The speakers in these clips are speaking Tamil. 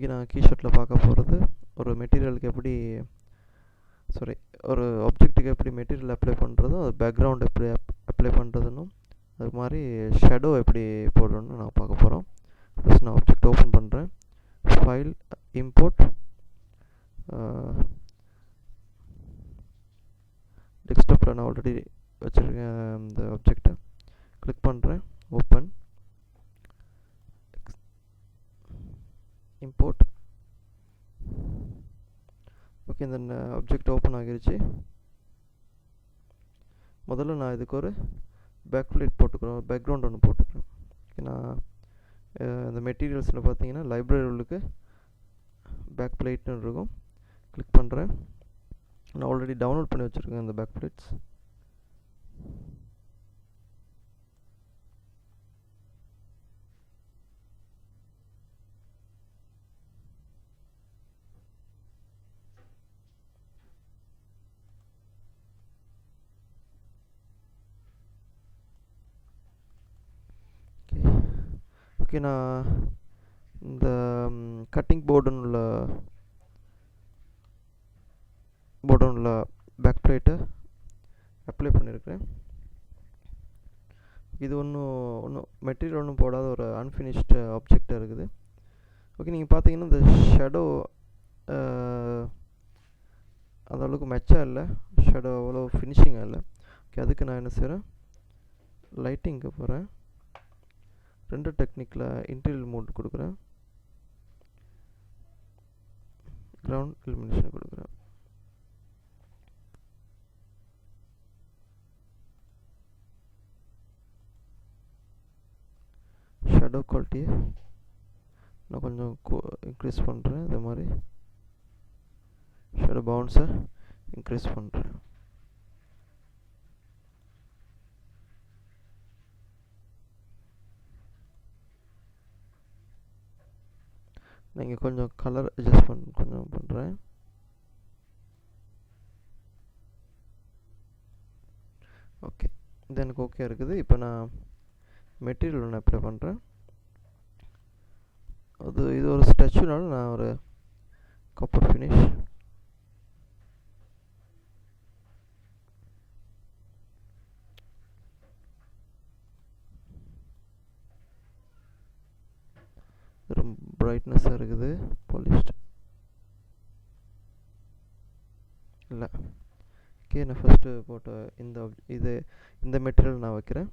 இன்றைக்கி நான் கீஷாட்டில் பார்க்க போகிறது ஒரு மெட்டீரியலுக்கு எப்படி ஒரு ஆப்ஜெக்ட்டுக்கு எப்படி மெட்டீரியல் அப்ளை பண்ணுறதும் அது பேக்ரவுண்ட் எப்படி அப்ளை பண்ணுறதுன்னு அது மாதிரி ஷேடோ எப்படி போடணும்னு நான் பார்க்க போகிறோம். ஃபஸ்ட் நான் ஆப்ஜெக்ட் ஓப்பன் பண்ணுறேன். ஃபைல், இம்போர்ட், டெஸ்க்டாப்பில் நான் ஆல்ரெடி வச்சுருக்கேன் இந்த ஆப்ஜெக்டை. கிளிக் பண்ணுறேன், ஓப்பன், இம்போர்ட். ஓகே, இந்த ஆப்ஜெக்ட் ஓப்பன் ஆகிருச்சு. முதல்ல நான் இதுக்கு ஒரு பேக்லைட் போட்டுக்கிறோம், பேக்ரவுண்ட் ஒன்று போட்டுக்கிறேன். நான் இந்த மெட்டீரியல்ஸில் பார்த்தீங்கன்னா லைப்ரரி உள்ளுக்கு பேக் பிளேட்னு இருக்கும். கிளிக் பண்ணுறேன். நான் ஆல்ரெடி டவுன்லோட் பண்ணி வச்சுருக்கேன் இந்த பேக் பிளேட்ஸ். ஓகே, நான் இந்த கட்டிங் போர்டுன்னு உள்ள பேக் பிளேட்டை அப்ளை பண்ணியிருக்கேன். இது ஒன்றும் மெட்டீரியல் ஒன்றும் போடாத ஒரு அன்ஃபினிஷ்டு ஆப்ஜெக்டாக இருக்குது. ஓகே, நீங்கள் பார்த்தீங்கன்னா இந்த ஷேடோ அந்த அளவுக்கு மெச்சாக இல்லை, ஷேடோ அவ்வளோ ஃபினிஷிங்காக இல்லை. ஓகே, அதுக்கு நான் என்ன செய்கிறேன், லைட்டிங்க்கு போகிறேன். 2 டெக்னிக்கில் இன்டீரியல் மோட் கொடுக்குறேன், கிரவுண்ட் இலுமினேஷன் கொடுக்குறேன். ஷேடோ குவாலிட்டியை நான் கொஞ்சம் இன்க்ரீஸ் பண்ணுறேன். இதே மாதிரி ஷேடோ பவுன்ஸை இன்க்ரீஸ் பண்ணுறேன். நீங்கள் கொஞ்சம் கலர் அட்ஜஸ்ட் கொஞ்சம் பண்ணுறேன். ஓகே, இது எனக்கு ஓகே இருக்குது. இப்போ நான் மெட்டீரியல் ஒன்று அப்ளை பண்ணுறேன். இது ஒரு ஸ்டாச்சுனால நான் ஒரு காப்பர் ஃபினிஷ், ரொம்ப பிரைட்னஸாக இருக்குது, பாலிஷ்டு இல்லை. ஓகே, நான் ஃபஸ்ட்டு போட்ட இந்த மெட்டீரியல் நான் வைக்கிறேன்.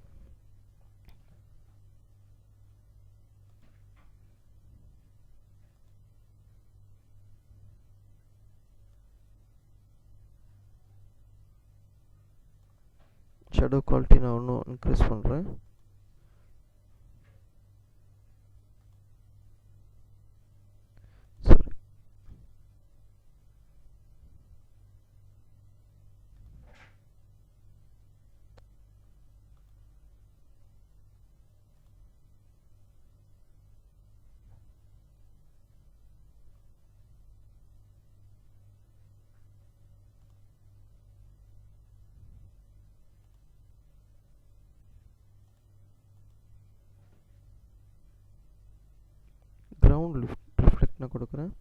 ஷேடோ குவாலிட்டி நான் இன்னும் இன்க்ரீஸ் பண்ணுறேன். கிரவுண்ட் ரிஃப்ளெக்ட் நான் கொடுக்குறேன்.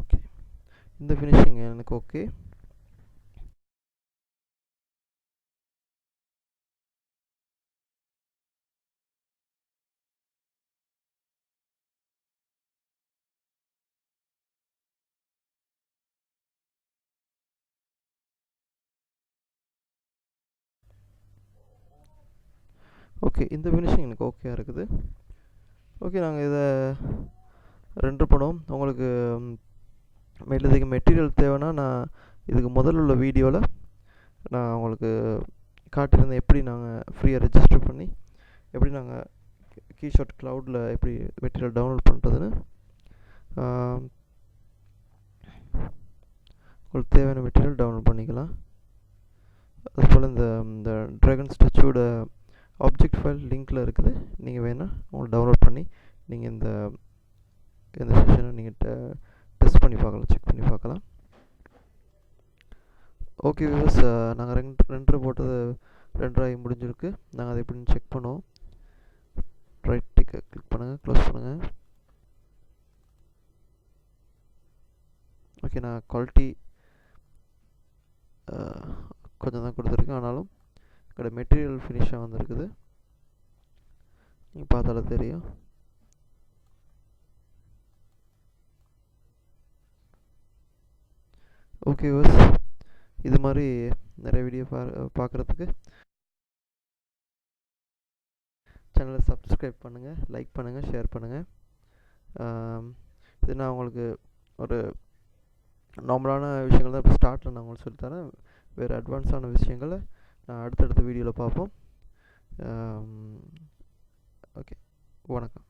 ஓகே, இந்த ஃபினிஷிங் எனக்கு ஓகே. ஓகே, இந்த ஃபினிஷிங் எனக்கு ஓகேயாக இருக்குது. ஓகே, நாங்கள் இதை ரெண்டர் பண்ணுவோம். உங்களுக்கு இதுக்கு மெட்டீரியல் தேவைன்னா நான் இதுக்கு முதல்ல உள்ள வீடியோவில் நான் உங்களுக்கு காட்டியிருந்தேன் எப்படி நாங்கள் ஃப்ரீயாக ரெஜிஸ்டர் பண்ணி எப்படி நாங்கள் KeyShot க்ளவுடில் எப்படி மெட்டீரியல் டவுன்லோட் பண்ணுறதுன்னு. உங்களுக்கு தேவையான மெட்டீரியல் டவுன்லோட் பண்ணிக்கலாம். அதுபோல் இந்த ட்ராகன் ஸ்டாச்சூட ஆப்ஜெக்ட் ஃபைல் லிங்க்கில் இருக்குது. நீங்கள் வேணால் உங்களுக்கு டவுன்லோட் பண்ணி நீங்கள் இந்த செஷனை நீங்கள் டெஸ்ட் பண்ணி பார்க்கலாம், செக் பண்ணி பார்க்கலாம். ஓகே வியூவர்ஸ், நாங்கள் ரெண்டரை போட்டது ரெண்டராகி முடிஞ்சிருக்கு. நாங்கள் அதை எப்படின்னு செக் பண்ணுவோம். ரைட் டிக்கை கிளிக் பண்ணுங்கள், க்ளோஸ் பண்ணுங்கள். ஓகே, நான் குவாலிட்டி கொஞ்சம் தான் கொடுத்துருக்கேன், ஆனாலும் கடை மெட்டீரியல் ஃபினிஷாக வந்துருக்குது. நீங்கள் பார்த்தாலே தெரியும். ஓகே வியூவர்ஸ், இது மாதிரி நிறைய வீடியோ பார்க்குறதுக்கு சேனலை சப்ஸ்கிரைப் பண்ணுங்கள், லைக் பண்ணுங்கள், ஷேர் பண்ணுங்கள். இது நான் உங்களுக்கு ஒரு நார்மலான விஷயங்கள் தான் இப்போ ஸ்டார்ட்டில் நான் உங்களுக்கு சொல்லித்தரேன். வேறு அட்வான்ஸான விஷயங்களை நான் அடுத்தடுத்த வீடியோவில் பார்ப்போம். ஓகே, வணக்கம்.